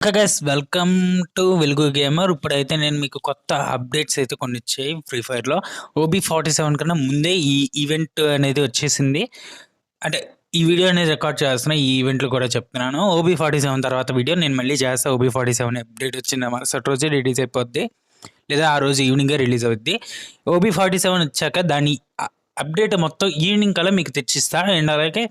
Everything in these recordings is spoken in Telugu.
ఓకే గైస్, వెల్కమ్ టు వెలుగు గేమర్. ఇప్పుడైతే నేను మీకు కొత్త అప్డేట్స్ అయితే కొన్ని ఇచ్చాయి ఫ్రీ ఫైర్లో. OB47 కన్నా ముందే ఈ ఈవెంట్ అనేది వచ్చేసింది. అంటే ఈ వీడియో అనేది రికార్డ్ చేస్తున్నా, ఈ ఈవెంట్లు కూడా చెప్తున్నాను. OB47 తర్వాత వీడియో నేను మళ్ళీ చేస్తా. OB47 అప్డేట్ వచ్చింది మరుసటి రోజే రిలీజ్ అయిపోద్ది, లేదా ఆ రోజు ఈవినింగే రిలీజ్ అవుద్ది. OB47 వచ్చాక దాని అప్డేట్ మొత్తం ఈవినింగ్ కల్లా మీకు తెచ్చిస్తా. అండ్ అలాగే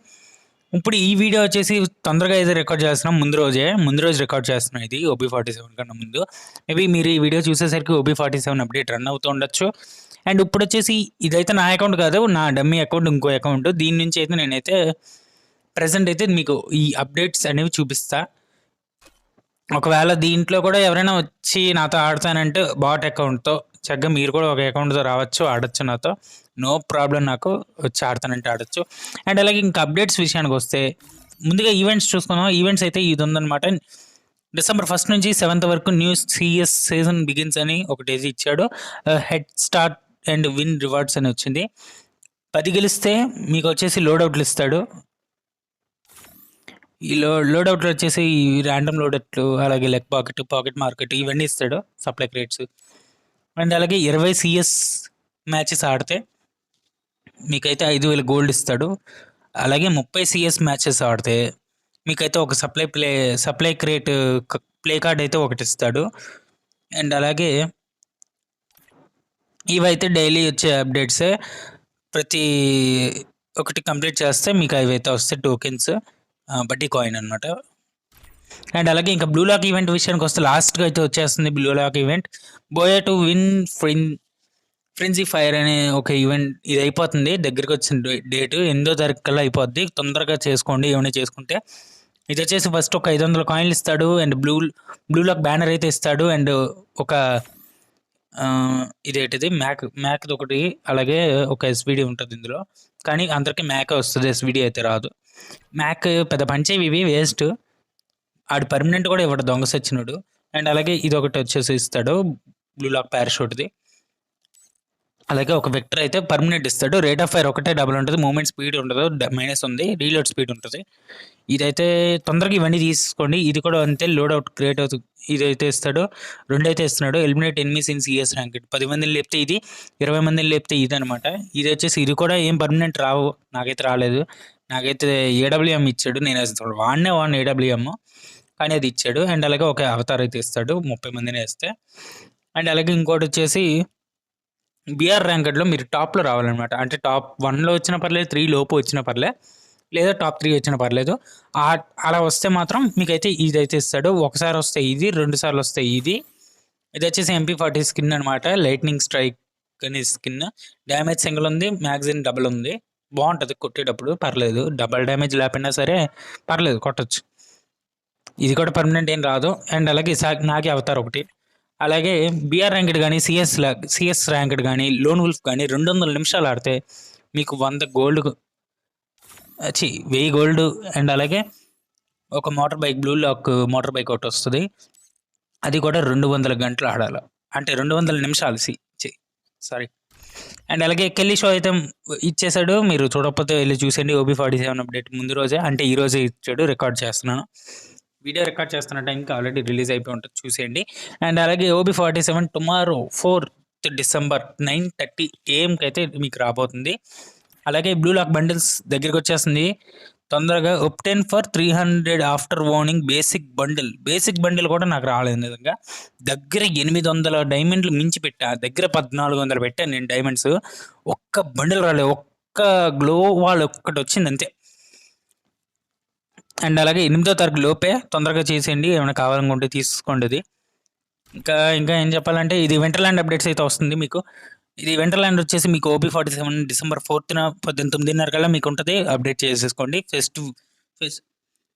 ఇప్పుడు ఈ వీడియో వచ్చేసి తొందరగా అయితే రికార్డ్ చేస్తున్నాం, ముందు రోజు రికార్డ్ చేస్తున్నాం. ఇది OB47 కన్నా ముందు. మేబీ మీరు ఈ వీడియో చూసేసరికి OB47 అప్డేట్ రన్ అవుతూ ఉండొచ్చు. అండ్ ఇప్పుడు వచ్చేసి ఇదైతే నా అకౌంట్ కాదు, నా డమ్మీ అకౌంట్, ఇంకో అకౌంట్. దీని నుంచి అయితే నేనైతే ప్రజెంట్ అయితే మీకు ఈ అప్డేట్స్ అనేవి చూపిస్తా. ఒకవేళ దీంట్లో కూడా ఎవరైనా వచ్చి నాతో ఆడతానంటే బాట్ అకౌంట్తో చక్కగా మీరు కూడా ఒక అకౌంట్తో రావచ్చు, ఆడొచ్చు నాతో, నో ప్రాబ్లం. నాకు వచ్చి ఆడతానంటే ఆడొచ్చు. అండ్ అలాగే ఇంకా అప్డేట్స్ విషయానికి వస్తే ముందుగా ఈవెంట్స్ చూసుకుందాం. ఈవెంట్స్ అయితే ఇది ఉందన్నమాట. December 1 నుంచి 7th వరకు న్యూ CS సీజన్ బిగిన్స్ అని ఒకటి ఇచ్చాడు. Head start and win rewards అని వచ్చింది. 10 గెలిస్తే మీకు వచ్చేసి లోడౌట్లు ఇస్తాడు. ఈ లోడౌట్లు వచ్చేసి ర్యాండమ్ లోడౌట్లు, అలాగే లెగ్ పాకెట్ మార్కెట్ ఇవన్నీ ఇస్తాడు, సప్లై క్రేట్స్. అండ్ అలాగే 20 CS మ్యాచెస్ ఆడితే మీకైతే 5,000 గోల్డ్ ఇస్తాడు. అలాగే 30 CS మ్యాచెస్ ఆడితే మీకైతే ఒక సప్లై క్రేట్ ప్లే కార్డ్ అయితే ఒకటి ఇస్తాడు. అండ్ అలాగే ఇవైతే డైలీ వచ్చే అప్డేట్సే. ప్రతి ఒకటి కంప్లీట్ చేస్తే మీకు అవైతే వస్తాయి టోకెన్స్, బడ్డీ కాయిన్ అనమాట. అండ్ అలాగే ఇంకా బ్లూ లాక్ ఈవెంట్ విషయానికి వస్తే లాస్ట్గా అయితే వచ్చేస్తుంది blue lock event. Booyah to win frenzy fire అనే ఒక ఈవెంట్. ఇది అయిపోతుంది, దగ్గరికి వచ్చిన డేట్ 8వ తారీఖు కల్లా అయిపోద్ది. తొందరగా చేసుకోండి ఏమైనా చేసుకుంటే. ఇది వచ్చేసి ఫస్ట్ ఒక 500 కాయిన్లు ఇస్తాడు, అండ్ బ్లూ లాక్ బ్యానర్ అయితే ఇస్తాడు, అండ్ ఒక ఇదేంటిది మ్యాక్ది ఒకటి, అలాగే ఒక SVD ఉంటుంది ఇందులో. కానీ అందరికీ మ్యాక్ వస్తుంది, SVD అయితే రాదు. మ్యాక్ పెద్ద పంచేవి, ఇవి వేస్ట్. ఆడు పర్మనెంట్ కూడా ఇవ్వడు, దొంగ సచ్చినోడు. అండ్ అలాగే ఇది ఒకటి వచ్చేసి ఇస్తాడు, బ్లూ లాక్ పారాషూట్ది. అలాగే ఒక వెక్టర్ అయితే పర్మనెంట్ ఇస్తాడు. రేట్ ఆఫ్ ఫైర్ ఒకటే డబుల్ ఉంటుంది, మూమెంట్ స్పీడ్ ఉండదు, మైనస్ ఉంది, రీలోడ్ స్పీడ్ ఉంటుంది. ఇదైతే తొందరగా ఇవన్నీ తీసుకోండి. ఇది కూడా అంతే, లోడౌట్ క్రియేట్ అవుతుంది. ఇదైతే ఇస్తాడు, 2 అయితే ఇస్తున్నాడు. Eliminate enemies in CS rank. 10 మందిని లేపితే ఇది, 20 మందిని లేపితే ఇది అనమాట. ఇది వచ్చేసి ఇది కూడా ఏం పర్మనెంట్ రావు, నాకైతే రాలేదు. నాకైతే AWM ఇచ్చాడు, నేను అసలు వాడినే AWM, కానీ అది ఇచ్చాడు. అండ్ అలాగే ఒక అవతార్ అయితే ఇస్తాడు 30 మందిని వేస్తే. అండ్ అలాగే ఇంకోటి వచ్చేసి BR ర్యాంకెడ్లో మీరు టాప్లో రావాలన్నమాట. అంటే టాప్ 1లో వచ్చినా పర్లేదు, 3 లోపు వచ్చినా పర్లేదు, లేదా టాప్ 3 వచ్చినా పర్లేదు. అలా వస్తే మాత్రం మీకైతే ఇదైతే ఇస్తాడు. ఒకసారి వస్తే ఇది, 2 సార్లు వస్తే ఇది. ఇది వచ్చేసి MP40 స్కిన్ అనమాట, లైట్నింగ్ స్ట్రైక్ అనే స్కిన్. డ్యామేజ్ సింగిల్ ఉంది, మ్యాగజైన్ డబుల్ ఉంది. బాగుంటుంది కొట్టేటప్పుడు, పర్లేదు. డబల్ డ్యామేజ్ లేకపోయినా సరే పర్లేదు, కొట్టచ్చు. ఇది కూడా పర్మనెంట్ ఏం రాదు. అండ్ అలాగే నాకే అవతార్ ఒకటి. అలాగే BR ర్యాంకెడ్ కానీ CS ర్యాంకెడ్ కానీ లోన్ వుల్ఫ్ కానీ 200 నిమిషాలు ఆడితే మీకు 100 గోల్డ్, 1000 గోల్డ్. అండ్ అలాగే ఒక బ్లూ లాక్ మోటార్ బైక్ ఒకటి వస్తుంది, అది కూడా 200 గంటలు ఆడాలి, అంటే 200 నిమిషాలు. సారీ. అండ్ అలాగే కెల్లీ షో అయితే ఇచ్చేసాడు, మీరు చూడకపోతే వెళ్ళి చూసేయండి. OB47 అప్డేట్ ముందు రోజే, అంటే ఈ రోజే ఇచ్చాడు. రికార్డ్ చేస్తున్నాను, వీడియో రికార్డ్ చేస్తున్న టైంకి ఆల్రెడీ రిలీజ్ అయిపోయి ఉంటుంది, చూసేయండి. అండ్ అలాగే OB47 tomorrow 4th December 9:30 AM అయితే మీకు రాబోతుంది. అలాగే బ్లూ లాక్ బండిల్స్ దగ్గరికి వచ్చేస్తుంది తొందరగా. obtain for 300 after owning basic bundle కూడా నాకు రాలేదు నిజంగా. దగ్గర 800 డైమండ్లు మించి పెట్టా, దగ్గర 1400 పెట్టాను నేను డైమండ్స్. ఒక్క బండిల్ రాలేదు, ఒక్క గ్లో వాల్ ఒక్కటి వచ్చింది అంతే. అండ్ అలాగే 8వ తారీఖు లోపే తొందరగా చేసేయండి, ఏమైనా కావాలనుకుంటే తీసుకోండి ఇది. ఇంకా ఏం చెప్పాలంటే ఇది వింటర్ల్యాండ్ అప్డేట్స్ అయితే వస్తుంది మీకు. ఇది వింటర్ల్యాండ్ వచ్చేసి మీకు OB47 December 4th 9:30 కల్లా మీకు ఉంటుంది, అప్డేట్ చేసేసుకోండి.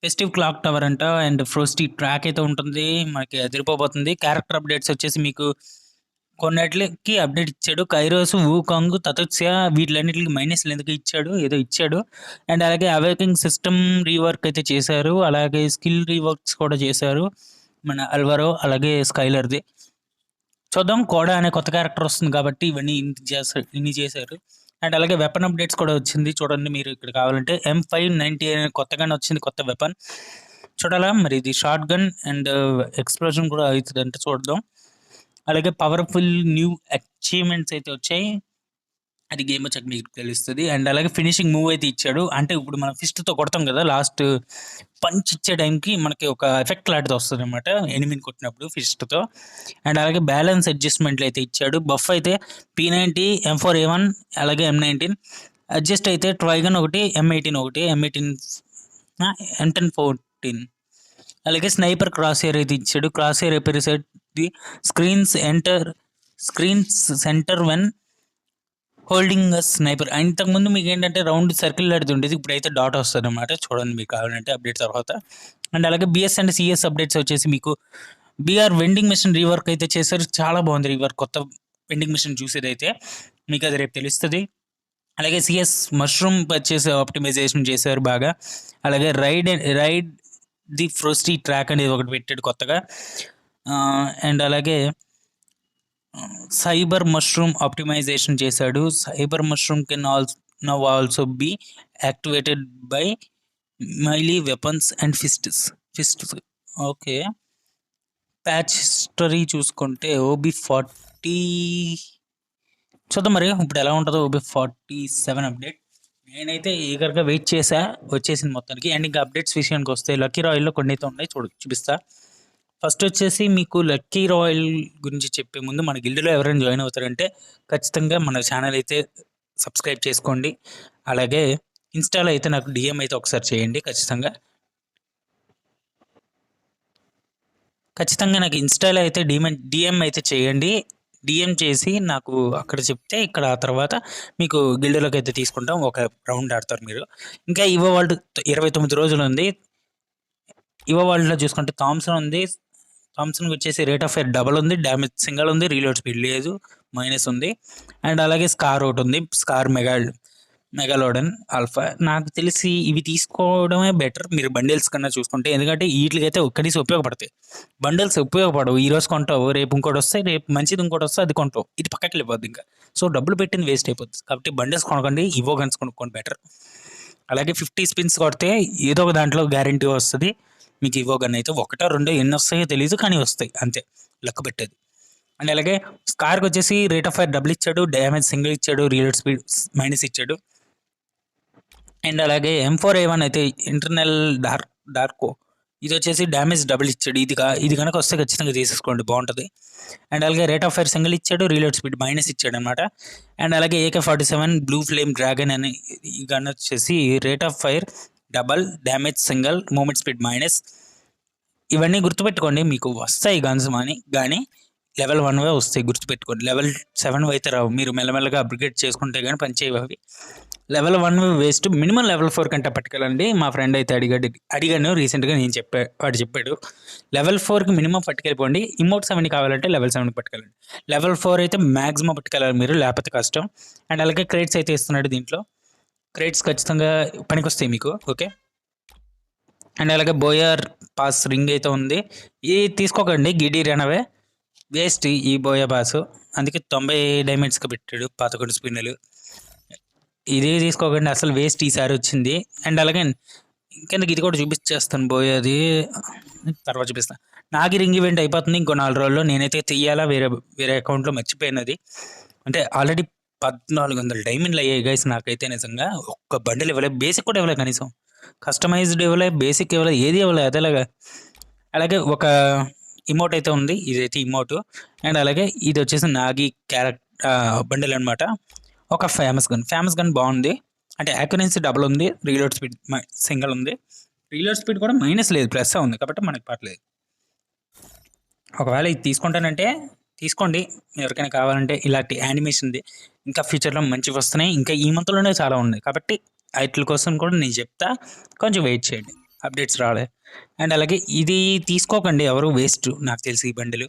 ఫెస్టివ్ క్లాక్ టవర్ అంట, అండ్ ఫ్రోస్టీ ట్రాక్ అయితే ఉంటుంది, మనకి అదిరిపోబోతుంది. క్యారెక్టర్ అప్డేట్స్ వచ్చేసి మీకు కొన్నిటికి అప్డేట్ ఇచ్చాడు. కైరోస్, వూకాంగ్, తతుత్స్య వీటిలన్నిటికి మైనస్లు ఎందుకు ఇచ్చాడు, ఏదో ఇచ్చాడు. అండ్ అలాగే అవేకింగ్ సిస్టమ్ రీవర్క్ అయితే చేశారు, అలాగే స్కిల్ రీవర్క్స్ కూడా చేశారు మన అల్వారో, అలాగే స్కైలర్ది. చూద్దాం, కోడా అనే కొత్త క్యారెక్టర్ వస్తుంది కాబట్టి ఇన్ని చేశారు. అండ్ అలాగే వెపన్ అప్డేట్స్ కూడా వచ్చింది, చూడండి మీరు ఇక్కడ కావాలంటే. M590 అనే కొత్తగానే వచ్చింది, కొత్త వెపన్. చూడాలా మరి ఇది షార్ట్ గన్ అండ్ ఎక్స్‌ప్లోజన్ కూడా అయితదంట చూద్దాం. అలాగే పవర్‌ఫుల్ న్యూ అచీవ్‌మెంట్స్ అయితే వచ్చాయి. అది గేమ్ వచ్చాక మీకు తెలుస్తది. అండ్ అలాగే ఫినిషింగ్ మూవ్ అయితే ఇచ్చాడు. అంటే ఇప్పుడు మనం ఫిస్ట్‌తో కొడతాం కదా! లాస్ట్ పంచ్ ఇచ్చే టైంకి మనకి ఒక ఎఫెక్ట్ లాంటిది వస్తదనమాట. ఎనిమీని కొట్టినప్పుడు ఫిస్ట్‌తో. అండ్ అలాగే బ్యాలెన్స్ అడ్జస్ట్‌మెంట్లు అయితే ఇచ్చాడు. బఫ్ అయితే P90, M4A1 అలాగే M19. అడ్జస్ట్ అయితే ట్రైగన్ ఒకటి, M18 ఒకటి, M10 14. అలాగే స్నైపర్ క్రాస్ ఎయిర్ అయితే ఇచ్చాడు. Cross air the screens centre when holding a sniper. ఇంతకుముందు మీకు ఏంటంటే రౌండ్ సర్కిల్ లాంటిది ఉండేది. ఇప్పుడైతే డాట్ వస్తదనమాట. చూడండి మీకు కావాలంటే అప్డేట్ తర్వాత. అండ్ అలాగే BS అండ్ CS అప్డేట్స్ వచ్చేసి మీకు BR వెండింగ్ మెషిన్ రీవర్క్ అయితే చేశారు. చాలా బాగుంది రీవర్క్. కొత్త వెండింగ్ మెషిన్ చూసేదైతే మీకు అది రేపు తెలుస్తది. అలాగే CS మష్రూమ్ పర్చేస్ ఆప్టిమైజేషన్ చేశారు బాగా. అలాగే రైడ్ ది ఫ్రోస్టీ ట్రాక్ అనేది ఒకటి పెట్టాడు కొత్తగా. అండ్ అలాగే సైబర్ మష్రూమ్ ఆప్టిమైజేషన్ చేశాడు. Cyber mushroom can also be activated by melee weapons and fists. Okay. Patch history చూసుకుంటే OB40 చూద్దాం మరి ఇప్పుడు ఎలా ఉంటుందో. OB47 update. నేనైతే ఈగర్గా వెయిట్ చేశా. వచ్చేసింది మొత్తానికి. అండ్ ఇంకా అప్డేట్స్ విషయానికి వస్తే లక్కీ రాయల్లో కొన్ని అయితే ఉన్నాయి చూపిస్తా. ఫస్ట్ వచ్చేసి మీకు లక్కీ రాయల్ గురించి చెప్పే ముందు మన గిల్డ్లో ఎవరైనా జాయిన్ అవుతారంటే ఖచ్చితంగా మన ఛానల్ అయితే సబ్స్క్రైబ్ చేసుకోండి. అలాగే ఇన్స్టాలో అయితే నాకు DM అయితే ఒకసారి చేయండి ఖచ్చితంగా నాకు ఇన్స్టాలో అయితే DM అయితే చేయండి. DM చేసి నాకు అక్కడ చెప్తే ఇక్కడ ఆ తర్వాత మీకు గిల్డ్లోకి అయితే తీసుకుంటాం. ఒక రౌండ్ ఆడతారు మీరు. ఇంకా ఇవో వరల్డ్ 29 రోజులు ఉంది. ఇవో వరల్డ్లో చూసుకుంటే థామ్సన్ ఉంది. థామ్సన్కి వచ్చేసి రేట్ ఆఫ్ ఫైర్ డబల్ ఉంది, డ్యామేజ్ సింగల్ ఉంది, రీలోడ్ స్పీడ్ లేదు, మైనస్ ఉంది. అండ్ అలాగే స్కార్ ఒకటి ఉంది, స్కార్ మెగాలోడన్ ఆల్ఫా. నాకు తెలిసి ఇవి తీసుకోవడమే బెటర్ మీరు బండిల్స్ కన్నా చూసుకుంటే. ఎందుకంటే వీటికైతే కనీసం ఉపయోగపడతాయి. బండిల్స్ ఉపయోగపడవు. ఈ రోజు కొంటావు, రేపు ఇంకోటి వస్తాయి, రేపు మంచిది ఇంకోటి వస్తే అది కొంటావు, ఇది పక్కకి వెళ్ళిపోద్ది ఇంకా. సో డబ్బులు పెట్టింది వేస్ట్ అయిపోతుంది. కాబట్టి బండిల్స్ కొనకండి, ఇవో గన్స్ కొనుక్కోండి బెటర్. అలాగే 50 స్పిన్స్ కొడితే ఏదో ఒక దాంట్లో గ్యారంటీ వస్తుంది మీకు. ఇవో గన్ అయితే ఒకటో రెండో ఎన్ని వస్తాయో తెలియదు, కానీ వస్తాయి అంతే, లెక్క పెట్టేది. అండ్ అలాగే స్కార్కి వచ్చేసి రేట్ ఆఫ్ ఫైర్ డబుల్ ఇచ్చాడు, డ్యామేజ్ సింగిల్ ఇచ్చాడు, రీలోడ్ స్పీడ్ మైనస్ ఇచ్చాడు. అండ్ అలాగే M4A1 అయితే ఇంటర్నల్ డార్కో ఇది వచ్చేసి డ్యామేజ్ డబుల్ ఇచ్చాడు. ఇది కనుక వస్తే ఖచ్చితంగా తీసేసుకోండి, బాగుంటుంది. అండ్ అలాగే రేట్ ఆఫ్ ఫైర్ సింగిల్ ఇచ్చాడు, రీలోడ్ స్పీడ్ మైనస్ ఇచ్చాడు అనమాట. అండ్ అలాగే AK-47 బ్లూ ఫ్లేమ్ డ్రాగన్ అని ఈ గన్ వచ్చేసి rate of fire double, damage single, moment speed minus. ఇవన్నీ గుర్తుపెట్టుకోండి, మీకు వస్తాయి గన్స్ కానీ లెవెల్ 1 వస్తాయి గుర్తుపెట్టుకోండి. లెవెల్ 7 అయితే రావు. మీరు మెల్లమెల్లగా అప్గ్రేడ్ చేసుకుంటే కానీ పనిచేయవు అవి. లెవెల్ 1 వేస్ట్, మినిమం లెవెల్ 4 కంటే పట్టుకెళ్ళండి. మా ఫ్రెండ్ అయితే అడిగాను రీసెంట్గా, వాడు చెప్పాడు లెవెల్ 4కి మినిమం పట్టుకెళ్ళిపోండి. ఇమోట్స్ అవన్నీ కావాలంటే లెవెల్ 7 పట్టుకెళ్ళండి. లెవెల్ 4 అయితే మ్యాక్సిమం పట్టుకెళ్ళాలి మీరు, లేకపోతే కష్టం. అండ్ అలాగే క్రేట్స్ అయితే ఇస్తున్నాడు దీంట్లో. క్రేట్స్ ఖచ్చితంగా పనికొస్తాయి మీకు. ఓకే. అండ్ అలాగే బోయర్ పాస్ రింగ్ అయితే ఉంది. ఇది తీసుకోకండి, గిడి రనవే వేస్ట్ ఈ బోయా పాస్. అందుకే 90 డైమండ్స్కి పెట్టాడు 11 స్పిన్నులు. ఇది తీసుకోకండి, అసలు వేస్ట్ ఈసారి వచ్చింది. అండ్ అలాగే ఇంకెందుకు ఇది కూడా చూపించేస్తాను, బోయేది తర్వాత చూపిస్తాను. నాకు రింగ్ ఈవెంట్ అయిపోతుంది ఇంకో 4 రోజుల్లో. నేనైతే తీయాలా, వేరే అకౌంట్లో మర్చిపోయినది. అంటే ఆల్రెడీ 1400 డైమండ్లు అయ్యాయి గైస్ నాకైతే. నిజంగా ఒక్క బండిల్ ఇవ్వలేదు, బేసిక్ కూడా ఇవ్వలేదు, కనీసం కస్టమైజ్డ్ ఇవ్వలేదు, బేసిక్ ఇవ్వలేదు, ఏది ఇవ్వలేదు అదేలాగా. అలాగే ఒక ఇమోట్ అయితే ఉంది, ఇదైతే ఇమోట్. అండ్ అలాగే ఇది వచ్చేసి నాగి బండిల్ అనమాట. ఒక ఫేమస్ గన్ బాగుంది. అంటే యాక్యురెన్సీ డబుల్ ఉంది, రీలోడ్ స్పీడ్ సింగిల్ ఉంది, రీలోడ్ స్పీడ్ కూడా మైనస్ లేదు, ప్లస్ ఉంది, కాబట్టి మనకి పర్లేదు. ఒకవేళ ఇది తీసుకుంటానంటే తీసుకోండి, ఎవరికైనా కావాలంటే. ఇలాంటి యానిమేషన్ది ఇంకా ఫ్యూచర్లో మంచివి వస్తున్నాయి, ఇంకా ఈ మంత్లోనే చాలా ఉన్నాయి, కాబట్టి వాటి కోసం కూడా నేను చెప్తా, కొంచెం వెయిట్ చేయండి, అప్డేట్స్ రాలే. అండ్ అలాగే ఇది తీసుకోకండి ఎవరు, వేస్ట్ నాకు తెలిసి ఈ బండిలు.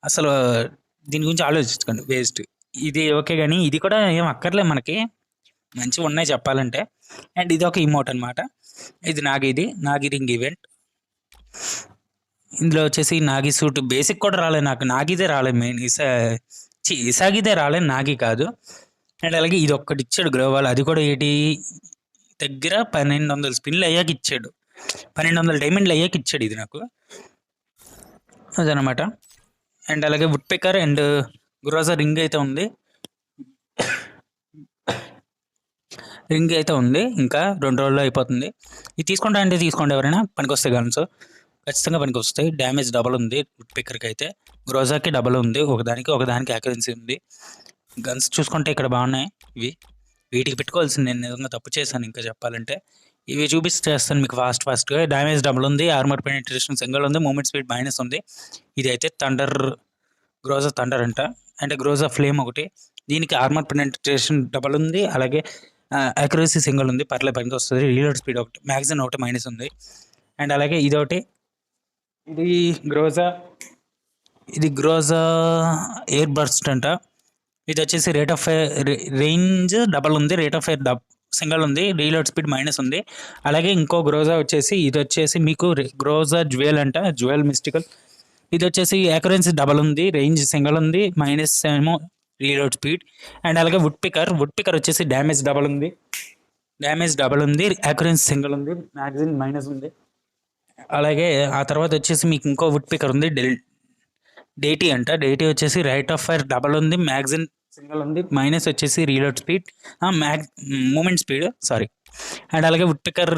అసలు దీని గురించి ఆలోచించకండి, వేస్ట్. ఇది ఓకే, కానీ ఇది కూడా ఏం అక్కర్లే మనకి, మంచిగా ఉన్నాయి చెప్పాలంటే. అండ్ ఇది ఒక ఇమోట్ అనమాట. ఇది నాగి రింగ్ ఈవెంట్. ఇందులో వచ్చేసి నాగి సూట్ బేసిక్ కూడా రాలేదు నాకు, నాగిదే రాలేదు మెయిన్. ఇసాగిదే రాలేదు, నాగి కాదు. అండ్ అలాగే ఇది ఒక్కటి ఇచ్చాడు గ్లోవాల్, అది కూడా దగ్గర 1200 స్పిన్లు అయ్యాక ఇచ్చాడు. 1200 డైమండ్లు అయ్యాక ఇచ్చాడు ఇది నాకు. అదనమాట. అండ్ అలాగే would pecker and Groza ring అయితే ఉంది. రింగ్ అయితే ఉంది, ఇంకా 2 రోజుల్లో అయిపోతుంది. ఇది తీసుకుంటా అంటే తీసుకోండి, ఎవరైనా పనికొస్తాయి గన్స్, ఖచ్చితంగా పనికొస్తాయి. డ్యామేజ్ డబల్ ఉంది వుడ్ పిక్కర్కి అయితే, గ్రోజాకి డబల్ ఉంది, ఒకదానికి యాక్యురెన్సీ ఉంది. గన్స్ చూసుకుంటే ఇక్కడ బాగున్నాయి ఇవి, వీటికి పెట్టుకోవాల్సింది. నేను నిజంగా తప్పు చేశాను ఇంకా చెప్పాలంటే. ఇవి చూపిస్తాను మీకు ఫాస్ట్గా. డ్యామేజ్ డబల్ ఉంది, ఆర్మర్ పెనిట్రేషన్ సింగిల్ ఉంది, మూమెంట్ స్పీడ్ మైనస్ ఉంది. ఇది అయితే గ్రోజా థండర్ అంట, అంటే గ్రోజా ఫ్లేమ్ ఒకటి. దీనికి ఆర్మర్ పెనిట్రేషన్ డబల్ ఉంది, అలాగే యాక్యురసీ సింగిల్ ఉంది, పర్లే పనికి వస్తుంది. రీలోడ్ స్పీడ్ ఒకటి, మ్యాగజైన్ ఒకటి మైనస్ ఉంది. అండ్ అలాగే ఇదొకటి, ఇది గ్రోజా ఎయిర్ బర్స్ట్ అంట. ఇది వచ్చేసి రేట్ ఆఫ్ రేంజ్ డబల్ ఉంది, రేట్ ఆఫ్ ఫైర్ సింగిల్ ఉంది, రీలోడ్ స్పీడ్ మైనస్ ఉంది. అలాగే ఇంకో గ్రోజా వచ్చేసి, ఇది వచ్చేసి మీకు గ్రోజా జ్యువెల్ అంట, జ్యువెల్ మిస్టికల్. ఇది వచ్చేసి యాక్యురెన్సీ డబల్ ఉంది, రేంజ్ సింగిల్ ఉంది, మైనస్ ఏమో రీలోడ్ స్పీడ్. అండ్ అలాగే వుడ్ పికర్ వచ్చేసి డ్యామేజ్ డబల్ ఉంది, యాక్యురెన్సీ సింగిల్ ఉంది, మ్యాగజైన్ మైనస్ ఉంది. అలాగే ఆ తర్వాత వచ్చేసి మీకు ఇంకో వుడ్ పికర్ ఉంది, డేటీ అంట. డేటీ వచ్చేసి రైట్ ఆఫ్ ఫైర్ డబల్ ఉంది, మ్యాగజైన్ సింగిల్ ఉంది, మైనస్ వచ్చేసి reload speed, moment speed sorry. And అలాగే వుడ్ పికర్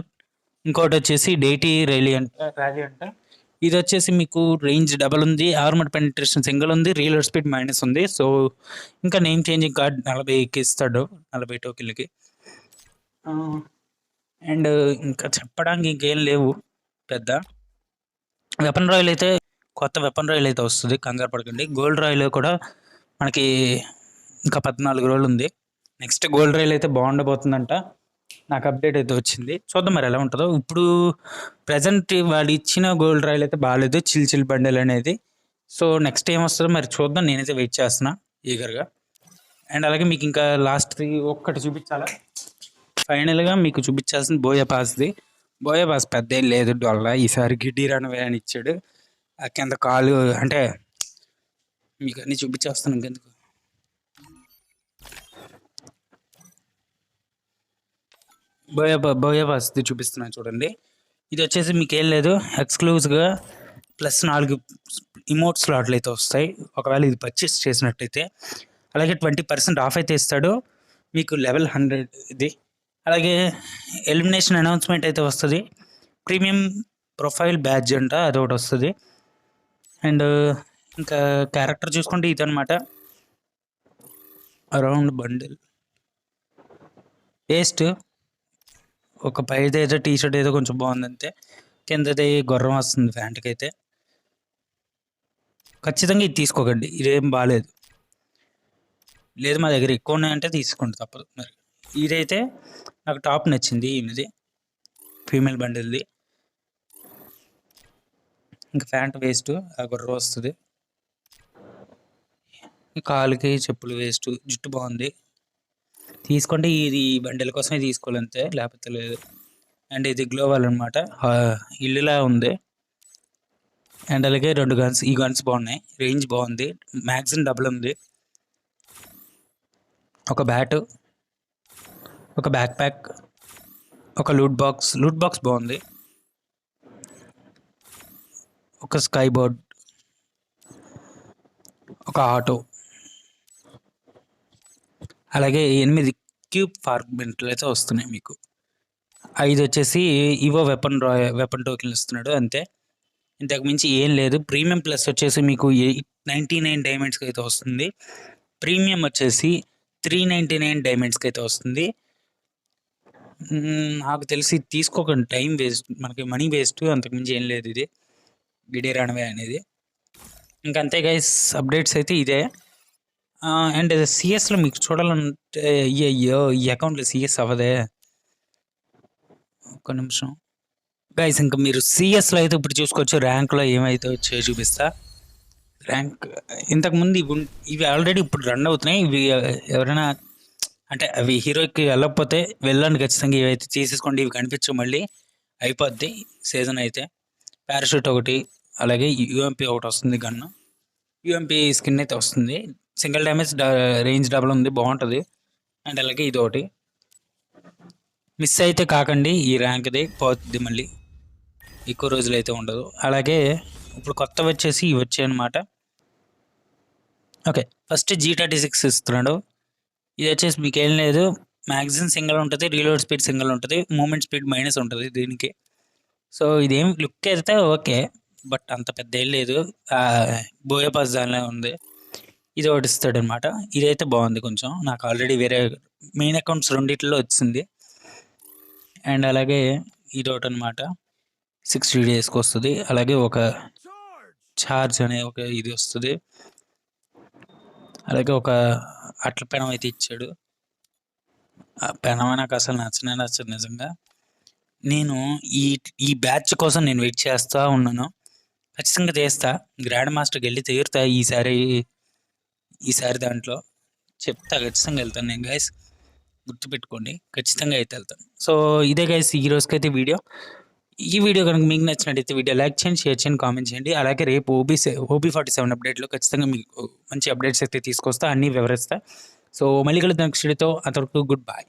ఇంకోటి వచ్చేసి డేటీ ర్యాలీ అంట. ఇది వచ్చేసి మీకు రేంజ్ డబల్ ఉంది, ఆర్మర్ పెనిట్రేషన్ సింగిల్ ఉంది, రీలోడ్ స్పీడ్ మైనస్ ఉంది. సో ఇంకా నేమ్ చేంజింగ్ కార్డ్ 40కి ఇస్తాడు, 40 టోకెన్లకి. అండ్ ఇంకా చెప్పడానికి ఇంకేం లేవు పెద్ద. వెపన్ రాయల్ అయితే, కొత్త వెపన్ రాయల్ అయితే వస్తుంది, కంగారు పడకండి. గోల్డ్ రాయల్ కూడా మనకి ఇంకా 14 రోజులు ఉంది. నెక్స్ట్ గోల్డ్ రాయల్ అయితే బాగుండబోతుందంట, నాకు అప్డేట్ అయితే వచ్చింది. చూద్దాం మరి ఎలా ఉంటుందో. ఇప్పుడు ప్రజెంట్ వాళ్ళు ఇచ్చిన గోల్డ్ రాయల్ అయితే బాగాలేదు, చిల్ బండిల్ అనేది. సో నెక్స్ట్ ఏం వస్తుందో మరి చూద్దాం, నేనైతే వెయిట్ చేస్తున్నా ఈగర్గా. అండ్ అలాగే మీకు ఇంకా లాస్ట్ ఒక్కటి చూపించాలా, ఫైనల్గా మీకు చూపించాల్సింది బోయా పాస్ పెద్ద ఏం లేదు డొల్ల. ఈసారి గిడ్డీ రన్వే అని ఇచ్చాడు, ఆ కింద కాలు అంటే మీకు అన్నీ చూపించేస్తాను ఇంకెందుకు. బోయా పాస్ చూపిస్తున్నాను చూడండి. ఇది వచ్చేసి మీకు ఏం లేదు, ఎక్స్క్లూజివ్గా ప్లస్ 4 ఇమోట్ స్లాట్లు అయితే వస్తాయి ఒకవేళ ఇది పర్చేస్ చేసినట్టయితే. అలాగే 20% ఆఫ్ అయితే ఇస్తాడు మీకు, లెవెల్ 100 ఇది. అలాగే ఎలిమినేషన్ అనౌన్స్మెంట్ అయితే వస్తుంది, ప్రీమియం ప్రొఫైల్ బ్యాడ్జ్ అంట అదొకటి వస్తుంది. అండ్ ఇంకా క్యారెక్టర్ చూసుకుంటే ఇదనమాట, అరౌండ్ బండిల్ వేస్ట్. ఒక పైది ఏదో టీ షర్ట్ ఏదో కొంచెం బాగుంది అంతే, కిందది గుర్రం వస్తుంది ప్యాంట్కి అయితే. ఖచ్చితంగా ఇది తీసుకోకండి, ఇదేం బాగాలేదు. లేదు మా దగ్గర ఎక్కువ ఉన్నాయంటే తీసుకోండి, తప్పదు. మరి ఇదైతే నాకు టాప్ నచ్చింది, ఇది ఫీమేల్ బండిల్ది. ఇంకా ప్యాంట్ వేస్ట్, ఆ గుర్రం వస్తుంది. కాలుకి చెప్పులు వేస్ట్, జుట్టు బాగుంది, తీసుకోండి. ఇది బండిల కోసమే తీసుకోవాలంతే, లేకపోతే లేదు. అండ్ ఇది గ్లోబల్ అనమాట, ఇల్లులా ఉంది. అండ్ అలాగే 2 గన్స్, ఈ గన్స్ బాగున్నాయి, రేంజ్ బాగుంది, మ్యాగజైన్ డబుల్ ఉంది, ఒక బ్యాట్, ఒక బ్యాక్ ప్యాక్, ఒక లూట్ బాక్స్ బాగుంది, ఒక స్కై బోర్డ్, ఒక ఆటో, అలాగే 8 క్యూబ్ ఫార్మెంట్లు అయితే వస్తున్నాయి మీకు. 5 వచ్చేసి ఇవో వెపన్ టోకెన్లు ఇస్తున్నాడు అంతే, ఇంతకు మించి ఏం లేదు. ప్రీమియం ప్లస్ వచ్చేసి మీకు 899 డైమండ్స్కి అయితే వస్తుంది, ప్రీమియం వచ్చేసి 399 డైమండ్స్కి అయితే వస్తుంది. నాకు తెలిసి తీసుకోకండి, టైం వేస్ట్, మనకి మనీ వేస్ట్, అంతకుమించి ఏం లేదు. ఇది గిడే రన్వే అనేది ఇంకంతే గైస్. అప్డేట్స్ అయితే ఇదే. అండ్ సిఎస్లో మీకు చూడాలంటే, అయ్యో ఈ అకౌంట్లో సిఎస్ అవ్వదే, ఒక్క నిమిషం గైస్. ఇంకా మీరు సిఎస్లో అయితే ఇప్పుడు చూసుకోవచ్చు, ర్యాంక్లో ఏమైతే వచ్చాయో చూపిస్తా. ర్యాంక్ ఇంతకుముందు ఇవి ఆల్రెడీ ఇప్పుడు రన్ అవుతున్నాయి. ఇవి ఎవరైనా అంటే అవి హీరోకి వెళ్ళకపోతే వెళ్ళండి ఖచ్చితంగా, ఇవైతే తీసేసుకోండి. ఇవి కనిపించవు, మళ్ళీ అయిపోద్ది సీజన్ అయితే. పారాషూట్ ఒకటి, అలాగే యూఎంపీ ఒకటి వస్తుంది, గన్ను యూఎంపీ స్కిన్ అయితే వస్తుంది, సింగిల్ డ్యామేజ్, రేంజ్ డబల్ ఉంది, బాగుంటుంది. అండ్ అలాగే ఇది ఒకటి. మిస్ అయితే కాకండి, ఈ ర్యాంక్ది పోతుంది మళ్ళీ. ఎక్కువ రోజులైతే ఉండదు. అలాగే ఇప్పుడు కొత్తవి వచ్చేసి ఇవి వచ్చాయన్నమాట. ఓకే. ఫస్ట్ G36 ఇస్తున్నాడు. ఇది వచ్చేసి మీకేం లేదు, మ్యాగజిన్ సింగిల్ ఉంటుంది, రీలోడ్ స్పీడ్ సింగిల్ ఉంటుంది, మూమెంట్ స్పీడ్ మైనస్ ఉంటుంది దీనికి. సో ఇదేం లుక్ అయితే ఓకే, బట్ అంత పెద్ద ఏం లేదు. బోయపాస్ దానిలో ఉంది. ఇది ఒకటి ఇస్తాడనమాట. ఇదైతే బాగుంది కొంచెం. నాకు ఆల్రెడీ వేరే మెయిన్ అకౌంట్స్ రెండిట్లో వచ్చింది. అండ్ అలాగే ఇది ఒకటి అనమాట, 60 డేస్కి వస్తుంది. అలాగే ఒక ఛార్జ్ అనే ఒక ఇది వస్తుంది. అలాగే ఒక అట్ల పెనం అయితే ఇచ్చాడు. ఆ పెనం నాకు అసలు నచ్చదు నిజంగా. నేను ఈ ఈ బ్యాచ్ కోసం నేను వెయిట్ చేస్తూ ఉన్నాను. ఖచ్చితంగా చేస్తా, గ్రాండ్ మాస్టర్కి వెళ్ళి తీరుతా ఈసారి దాంట్లో చెప్తా, ఖచ్చితంగా వెళ్తాను నేను గైస్, గుర్తుపెట్టుకోండి, ఖచ్చితంగా అయితే వెళ్తాను. సో ఇదే గైస్ ఈ రోజుకైతే వీడియో. ఈ వీడియో కనుక మీకు నచ్చినట్టయితే వీడియో లైక్ చేయండి, షేర్ చేయండి, కామెంట్ చేయండి. అలాగే రేపు OB47 అప్డేట్లో ఖచ్చితంగా మీకు మంచి అప్డేట్స్ అయితే తీసుకొస్తా, అన్నీ వివరిస్తా. సో మళ్ళీ కలుద్దాం నెక్స్ట్ వీడియోతో. అంతవరకు గుడ్ బై.